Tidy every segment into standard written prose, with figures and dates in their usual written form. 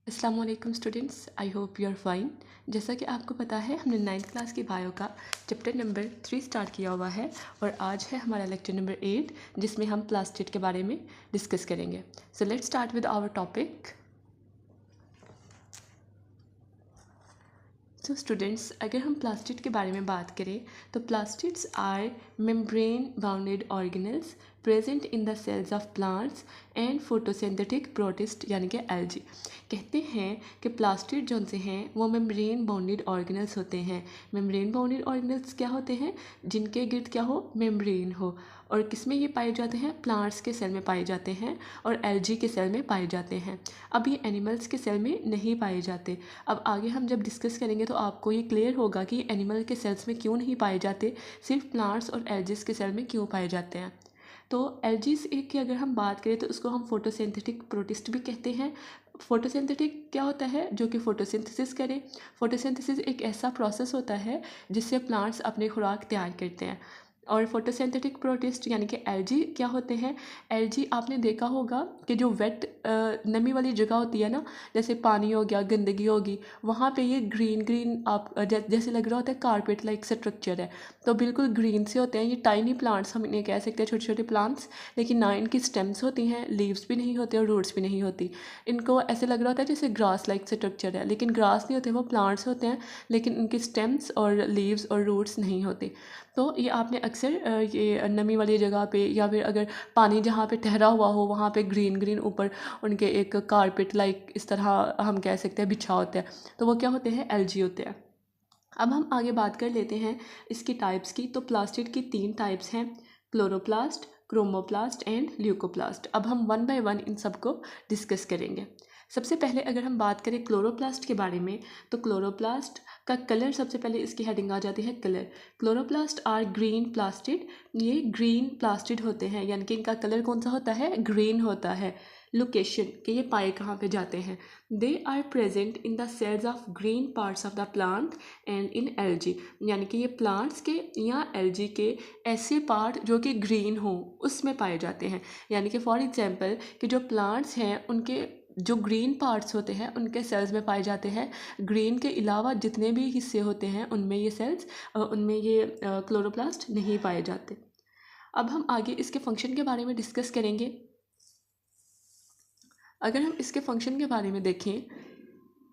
अस्सलाम वालेकुम students, I hope you are fine. जैसा कि आपको पता है हमने 9th क्लास की बायो का चैप्टर नंबर 3 स्टार्ट किया हुआ है और आज है हमारा लेक्चर नंबर 8 जिसमें हम प्लास्टिड के बारे में डिस्कस करेंगे। So let's start with our topic. So students, अगर हम प्लास्टिड के बारे में बात करें तो plastids are membrane bounded organelles present in the cells of plants and photosynthetic protist यानी कि एल्गी। कहते हैं कि प्लास्टिड जो से हैं वो मेम्ब्रेन बाउंडेड ऑर्गेनल्स होते हैं। मेम्ब्रेन बाउंडेड ऑर्गेनल्स क्या होते हैं? जिनके गिर्द क्या हो, मेम्ब्रेन हो। और किस में ये पाए जाते हैं? प्लांट्स के सेल में पाए जाते हैं और एल्गी के सेल में पाए जाते हैं। अब ये एनिमल्स के सेल में नहीं पाए जाते। अब आगे हम जब डिस्कस करेंगे तो आपको ये क्लियर होगा कि एनिमल के सेल्स में क्यों नहीं पाए जाते, सिर्फ प्लांट्स और एल्जीज के सेल में क्यों पाए जाते हैं। तो एल्जीज एक की अगर हम बात करें तो उसको हम फोटोसिंथेटिक प्रोटिस्ट भी कहते हैं। फोटोसिंथेटिक क्या होता है? जो कि फोटोसिंथेसिस करे। फोटोसिंथेसिस एक ऐसा प्रोसेस होता है जिससे प्लांट्स अपनी खुराक तैयार करते हैं। और फोटोसिंथेटिक प्रोटिस्ट यानी कि एल्गी क्या होते हैं? एल्गी आपने देखा होगा कि जो वेट नमी वाली जगह होती है ना, जैसे पानी हो गया, गंदगी होगी, वहाँ पे ये ग्रीन ग्रीन आप जैसे लग रहा होता है कारपेट लाइक स्ट्रक्चर है। तो बिल्कुल ग्रीन से होते हैं ये टाइनी प्लांट्स, हम इन्हें कह सकते हैं छोटे छोटे प्लांट्स। लेकिन ना इनकी स्टेम्स होती हैं, लीव्स भी नहीं होते और रूट्स भी नहीं होती। इनको ऐसे लग रहा होता है जैसे ग्रास लाइक स्ट्रक्चर है, लेकिन ग्रास नहीं होते, वो प्लांट्स होते हैं। लेकिन इनकी स्टेम्स और लीव्स और रूट्स नहीं होते। तो ये आपने अक्सर ये नमी वाली जगह पे या फिर अगर पानी जहाँ पे ठहरा हुआ हो वहाँ पे ग्रीन ग्रीन ऊपर उनके एक कारपेट लाइक इस तरह हम कह सकते हैं बिछा होता है, तो वो क्या होते हैं? एल्गी होते हैं। अब हम आगे बात कर लेते हैं इसकी टाइप्स की। तो प्लास्टिड की 3 टाइप्स हैं, क्लोरोप्लास्ट, क्रोमोप्लास्ट एंड ल्यूकोप्लास्ट। अब हम वन बाय वन इन सबको डिस्कस करेंगे। सबसे पहले अगर हम बात करें क्लोरोप्लास्ट के बारे में तो क्लोरोप्लास्ट का कलर, सबसे पहले इसकी हेडिंग आ जाती है colour. Chloroplast are green plastid, ये ग्रीन प्लास्टिड होते हैं, यानी कि इनका कलर कौन सा होता है? ग्रीन होता है। लोकेशन कि ये पाए कहाँ पे जाते हैं? They are present in the cells of green parts of the plant and in algae, यानी कि ये प्लांट्स के या एल्गी के ऐसे पार्ट जो कि ग्रीन हो उसमें पाए जाते हैं। यानी कि फॉर एग्जांपल कि जो प्लांट्स हैं उनके जो ग्रीन पार्ट्स होते हैं उनके सेल्स में पाए जाते हैं। ग्रीन के अलावा जितने भी हिस्से होते हैं उनमें ये सेल्स उनमें ये क्लोरोप्लास्ट नहीं पाए जाते। अब हम आगे इसके फंक्शन के बारे में डिस्कस करेंगे। अगर हम इसके फंक्शन के बारे में देखें,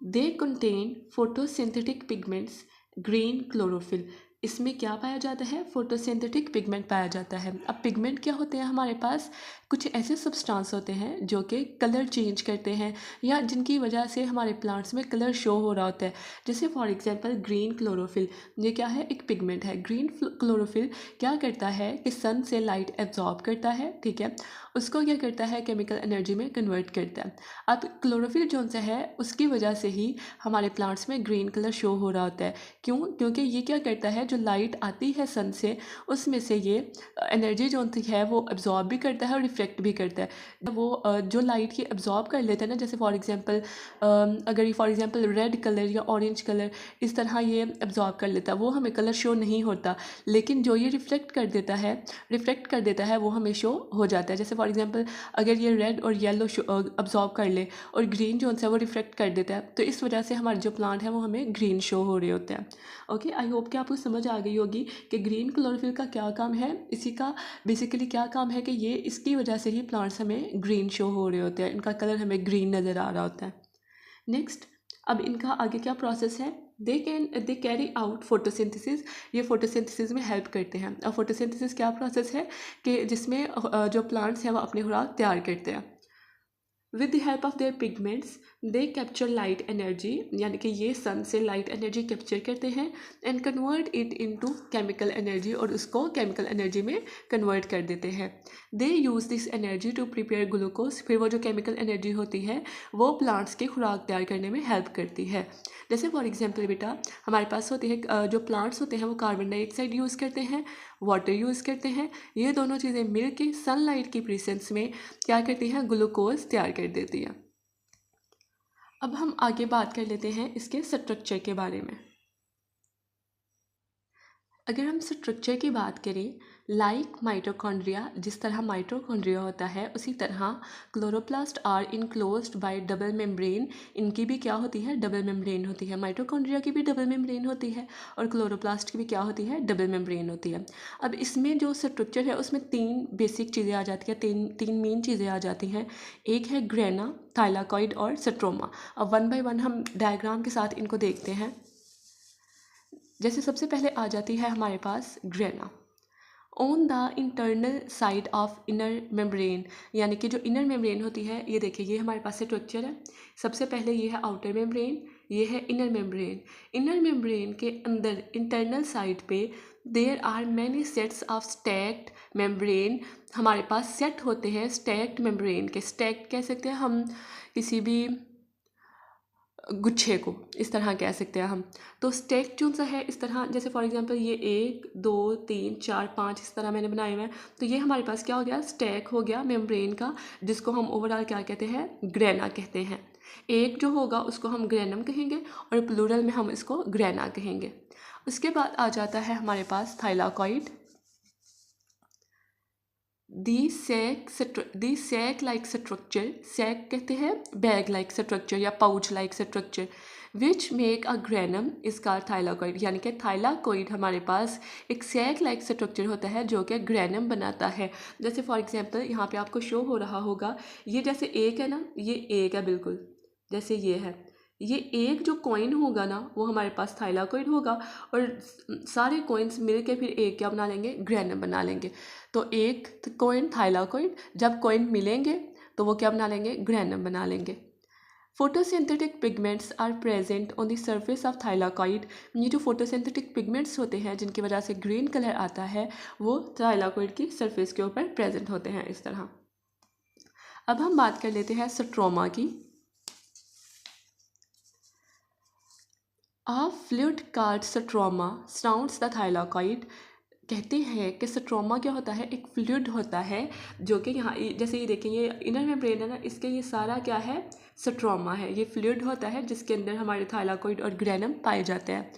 they contain photosynthetic pigments, green chlorophyll. इसमें क्या पाया जाता है? फोटोसिंथेटिक पिगमेंट पाया जाता है। अब पिगमेंट क्या होते हैं? हमारे पास कुछ ऐसे सब्सटेंस होते हैं जो कि कलर चेंज करते हैं या जिनकी वजह से हमारे प्लांट्स में कलर शो हो रहा होता है। जैसे फॉर एग्जांपल ग्रीन क्लोरोफिल, ये क्या है? एक पिगमेंट है। ग्रीन क्लोरोफिल क्या करता है कि सन से लाइट एब्जॉर्ब करता है, ठीक है, उसको क्या करता है? केमिकल एनर्जी में कन्वर्ट करता है। अब क्लोरोफिल जो सा है उसकी वजह से ही हमारे प्लांट्स में ग्रीन कलर शो हो रहा होता है। क्यों? क्योंकि ये क्या करता है, जो लाइट आती है सन से उसमें से ये एनर्जी जो सी है वो एब्जॉर्ब भी करता है और रिफ्लेक्ट भी करता है। वो जो लाइट की एब्जॉर्ब कर लेता है ना, जैसे फॉर एग्जांपल अगर ये फॉर एग्जांपल रेड कलर या ऑरेंज कलर इस तरह ये एब्जॉर्ब कर लेता है, वो हमें कलर शो नहीं होता। लेकिन जो ये रिफ्लेक्ट कर देता है वो हमें शो हो जाता है। जैसे फॉर एग्जांपल अगर ये रेड और येलो अब्जॉर्ब कर ले और ग्रीन जो है वो रिफ्लेक्ट कर देता है, तो इस वजह से हमारे जो प्लांट है वो हमें ग्रीन शो हो रहे होते हैं। ओके, आई होप कि आपको समझ आ गई होगी कि ग्रीन क्लोरोफिल का क्या काम है। इसी का बेसिकली क्या काम है कि ये इसकी वजह से ही प्लांट्स हमें ग्रीन शो हो रहे होते हैं, इनका कलर हमें ग्रीन नज़र आ रहा होता है। नेक्स्ट, अब इनका आगे क्या प्रोसेस है? दे कैरी आउट फोटोसिंथेसिस, ये फोटोसिंथेसिस में हेल्प करते हैं। अब फोटोसिंथेसिस क्या प्रोसेस है कि जिसमें जो प्लांट्स हैं वो अपनी खुराक तैयार करते हैं। With the help of their pigments they capture light energy, यानी कि ये सन से लाइट एनर्जी कैप्चर करते हैं and convert it into chemical energy, और उसको केमिकल एनर्जी में कन्वर्ट कर देते हैं। They use this energy to prepare glucose, फिर वो जो केमिकल एनर्जी होती है वो प्लांट्स की खुराक तैयार करने में हेल्प करती है। जैसे फॉर एग्जाम्पल बेटा हमारे पास होती है जो प्लांट्स होते हैं वो कार्बन डाइऑक्साइड यूज़ करते हैं, वाटर यूज़ करते हैं। ये दोनों चीज़ें मिल के सनलाइट की प्रेजेंस में क्या करती हैं? ग्लूकोज तैयार कर देती है। अब हम आगे बात कर लेते हैं इसके स्ट्रक्चर के बारे में। अगर हम स्ट्रक्चर की बात करें लाइक माइटोकॉन्ड्रिया, जिस तरह माइटोकॉन्ड्रिया होता है उसी तरह chloroplast are enclosed by double membrane, इनकी भी क्या होती है, डबल मेम्ब्रेन होती है। माइटोकॉन्ड्रिया की भी डबल मेम्ब्रेन होती है और क्लोरोप्लास्ट की भी क्या होती है, डबल मेम्ब्रेन होती है। अब इसमें जो स्ट्रक्चर है उसमें तीन बेसिक चीज़ें आ जाती हैं, तीन मेन चीज़ें आ जाती हैं। एक है ग्रेना, थाइलाकॉइड और स्ट्रोमा। अब वन बाय वन हम डायग्राम के साथ इनको देखते हैं। जैसे सबसे पहले आ जाती है हमारे पास grana. On the internal side of inner membrane, यानी कि जो इनर मेम्ब्रेन होती है, ये देखिए ये हमारे पास स्ट्रक्चर है। सबसे पहले ये है आउटर मेम्ब्रेन, ये है इनर मेम्ब्रेन। इनर मेम्ब्रेन के अंदर इंटरनल साइड पे there are many sets of stacked membrane, हमारे पास सेट होते हैं स्टैक्ड मेम्ब्रेन के। स्टैक्ड कह सकते हैं हम किसी भी गुच्छे को, इस तरह कह सकते हैं हम। तो स्टैक जो सा है इस तरह, जैसे फॉर एग्जांपल ये 1 2 3 4 5 इस तरह मैंने बनाए हुए हैं, तो ये हमारे पास क्या हो गया, स्टैक हो गया मेम्ब्रेन का, जिसको हम ओवरऑल क्या कहते हैं, ग्रेना कहते हैं। एक जो होगा उसको हम ग्रेनम कहेंगे और प्लूरल में हम इसको ग्रेना कहेंगे। उसके बाद आ जाता है हमारे पास थाइलाकॉइड। दी सैक लाइक स्ट्रक्चर, सैक कहते हैं बैग लाइक स्ट्रक्चर या pouch like structure, which make a granum is called thylakoid, यानी कि थाइलाकॉइड हमारे पास एक सैक लाइक स्ट्रक्चर होता है जो कि ग्रेनम बनाता है। जैसे फॉर एग्जांपल यहाँ पे आपको शो हो रहा होगा, ये जैसे एक है ना, ये एक है बिल्कुल, जैसे ये है, ये एक जो कॉइन होगा ना वो हमारे पास थाइलाकॉइड होगा और सारे कॉइन्स मिल के फिर एक क्या बना लेंगे, ग्रेनम बना लेंगे। तो एक कॉइन थाइलाकॉइड, जब कॉइन मिलेंगे तो वो क्या बना लेंगे, ग्रेनम बना लेंगे। Photosynthetic pigments are present on the surface of thylakoid, ये जो फोटोसिंथेटिक पिगमेंट्स होते हैं जिनकी वजह से ग्रीन कलर आता है वो थाइलाकॉइड की सरफेस के ऊपर प्रेजेंट होते हैं इस तरह। अब हम बात कर लेते हैं स्ट्रोमा की। A fluid called stroma surrounds the thylakoid, कहते हैं कि स्ट्रोमा क्या होता है, एक फ्लूइड होता है जो कि यहाँ जैसे ये देखें, ये इनर मेम्ब्रेन है ना, इसके ये सारा क्या है, स्ट्रोमा है। ये फ्लूइड होता है जिसके अंदर हमारे थाइलाकॉइड और ग्रेनम पाए जाते हैं।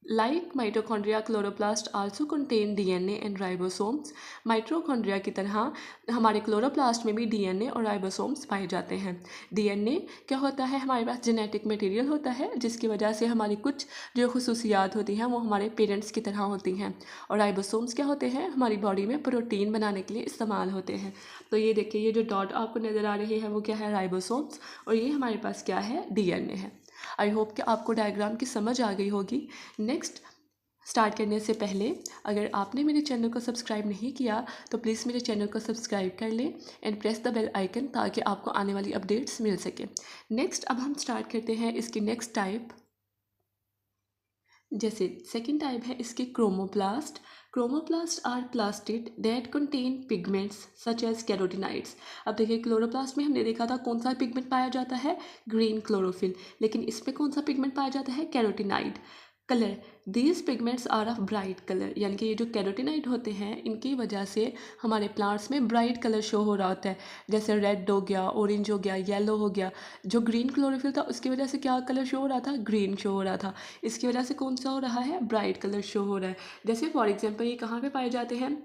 Like mitochondria, chloroplast also contain DNA and ribosomes, mitochondria की तरह हमारे क्लोरोप्लास्ट में भी डीएनए और राइबोसोम्स पाए जाते हैं। डीएनए क्या होता है, हमारे पास जेनेटिक मटेरियल होता है जिसकी वजह से हमारी कुछ जो खुसूसियात होती हैं वो हमारे पेरेंट्स की तरह होती हैं, और राइबोसोम्स क्या होते हैं, हमारी बॉडी में प्रोटीन बनाने के लिए इस्तेमाल होते हैं। तो ये देखिए, ये जो डॉट आपको नज़र आ रही है वो क्या है, राइबोसोम्स, और ये हमारे पास क्या है, डीएनए है। आई होप कि आपको डायग्राम की समझ आ गई होगी। नेक्स्ट स्टार्ट करने से पहले अगर आपने मेरे चैनल को सब्सक्राइब नहीं किया तो प्लीज़ मेरे चैनल को सब्सक्राइब कर लें and press the bell icon ताकि आपको आने वाली अपडेट्स मिल सके। नेक्स्ट अब हम स्टार्ट करते हैं इसकी नेक्स्ट टाइप। जैसे सेकंड टाइप है इसकी chromoplast. Chromoplast are plastid that contain pigments such as carotenoids. अब देखिए, क्लोरोप्लास्ट में हमने देखा था कौन सा पिगमेंट पाया जाता है, ग्रीन क्लोरोफिल, लेकिन इसमें कौन सा पिगमेंट पाया जाता है, carotenoid. Colour, these pigments are of bright colour, यानी कि ये जो कैरोटिनाइड होते हैं इनकी वजह से हमारे प्लांट्स में ब्राइट कलर शो हो रहा होता है, जैसे रेड हो गया, ऑरेंज हो गया, येलो हो गया। जो ग्रीन क्लोरोफिल था उसकी वजह से क्या कलर शो हो रहा था, ग्रीन शो हो रहा था, इसकी वजह से कौन सा हो रहा है, ब्राइट कलर शो हो रहा है। जैसे फॉर एग्जांपल ये कहाँ पे पाए जाते हैं,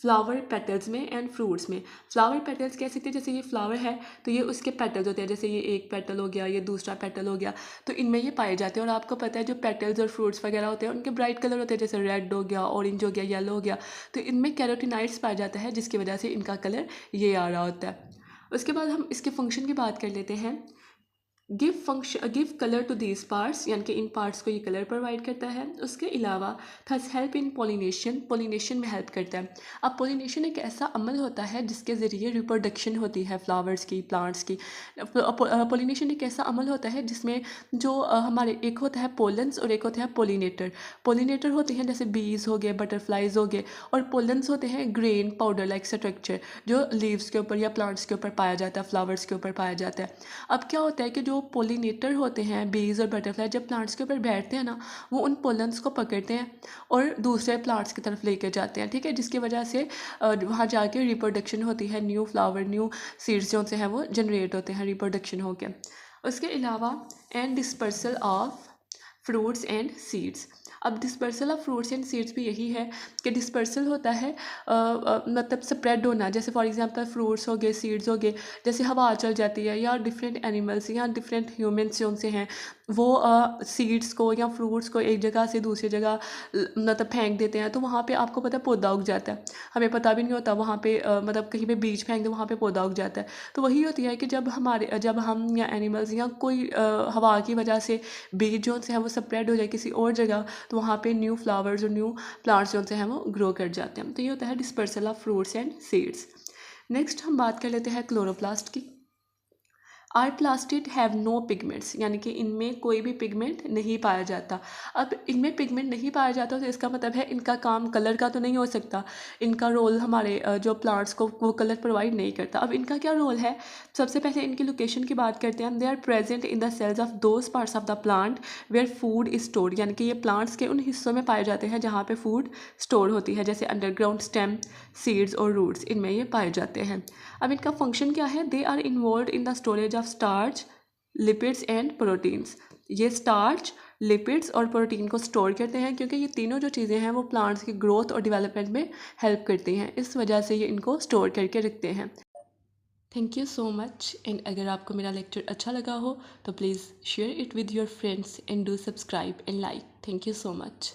फ्लावर पेटल्स में एंड फ्रूट्स में। फ्लावर पेटल्स कह सकते हैं, जैसे ये फ्लावर है तो ये उसके पेटल्स होते हैं, जैसे ये एक पेटल हो गया, ये दूसरा पेटल हो गया, तो इनमें ये पाए जाते हैं। और आपको पता है जो पेटल्स और फ्रूट्स वगैरह होते हैं उनके ब्राइट कलर होते हैं, जैसे रेड हो गया, ऑरेंज हो गया, येलो हो गया, तो इनमें कैरोटिनाइड्स पाया जाता है जिसकी वजह से इनका कलर ये आ रहा होता है। उसके बाद हम इसके फंक्शन की बात कर लेते हैं। Give colour to these parts, यानी कि इन पार्ट्स को ये कलर प्रोवाइड करता है। उसके अलावा thus help in pollination, pollination में हेल्प करता है। अब पोलिनेशन एक ऐसा अमल होता है जिसके ज़रिए रिप्रोडक्शन होती है फ्लावर्स की, प्लांट्स की। पोलिनेशन एक ऐसा अमल होता है जिसमें जो हमारे एक होता है पोलन्स और एक होता है पोलिनेटर। पोलिनेटर होते हैं जैसे बीज हो गए, बटरफ्लाइज हो गए, और पोलन्स होते हैं ग्रेन पाउडर लाइक स्ट्रक्चर जो लीव्स के ऊपर या प्लांट्स के ऊपर पाया जाता है, फ्लावर्स के ऊपर पाया जाता है। अब क्या होता है कि जो पोलिनेटर होते हैं, बीज और बटरफ्लाई, जब प्लांट्स के ऊपर बैठते हैं ना, वो उन पोलन्स को पकड़ते हैं और दूसरे प्लांट्स की तरफ लेके जाते हैं, ठीक है, जिसकी वजह से वहाँ जाके रिप्रोडक्शन होती है, न्यू फ्लावर, न्यू सीड्स जो से हैं वो जनरेट होते हैं रिप्रोडक्शन होकर। उसके अलावा and dispersal of fruits and seeds, अब dispersal of fruits and seeds भी यही है कि डिस्पर्सल होता है मतलब स्प्रेड होना, जैसे फॉर एग्जांपल फ्रूट्स हो गए, सीड्स हो गए, जैसे हवा चल जाती है या डिफरेंट एनिमल्स या डिफरेंट ह्यूमंस जो से हैं वो सीड्स को या फ्रूट्स को एक जगह से दूसरी जगह मतलब फेंक देते हैं, तो वहाँ पे आपको पता है पौधा उग जाता है, हमें पता भी नहीं होता, वहाँ पे मतलब कहीं पे बीज फेंक दे वहाँ पे पौधा उग जाता है। तो वही होती है कि जब हम या एनिमल्स या कोई हवा की वजह से बीज जो से है वो स्प्रेड हो जाए किसी और जगह, तो वहाँ पे न्यू फ्लावर्स और न्यू प्लांट्स जो से हैं वो ग्रो कर जाते हैं। तो ये होता है dispersal of fruits and seeds. Next हम बात कर लेते हैं क्लोरोप्लास्ट की। Are plastid have no pigments, यानी कि इनमें कोई भी पिगमेंट नहीं पाया जाता। अब इनमें पिगमेंट नहीं पाया जाता तो इसका मतलब है इनका काम कलर का तो नहीं हो सकता, इनका रोल हमारे जो प्लांट्स को वो कलर प्रोवाइड नहीं करता। अब इनका क्या रोल है, सबसे पहले इनकी लोकेशन की बात करते हैं। They are present in the cells of those parts of the plant where food is stored, यानी कि ये प्लांट्स के उन हिस्सों में पाए जाते हैं जहाँ पे फूड स्टोर होती है, जैसे अंडरग्राउंड स्टेम, सीड्स और रूट्स, इनमें ये पाए जाते हैं। अब इनका फंक्शन क्या है, they are involve in the storage of starch, lipids and proteins. ये स्टार्च, लिपिड्स और प्रोटीन को स्टोर करते हैं क्योंकि ये तीनों जो चीज़ें हैं वो प्लांट्स की ग्रोथ और डेवलपमेंट में हेल्प करती हैं, इस वजह से ये इनको स्टोर करके रखते हैं। Thank you so much. And अगर आपको मेरा लेक्चर अच्छा लगा हो तो please share it with your friends and do subscribe and like. Thank you so much.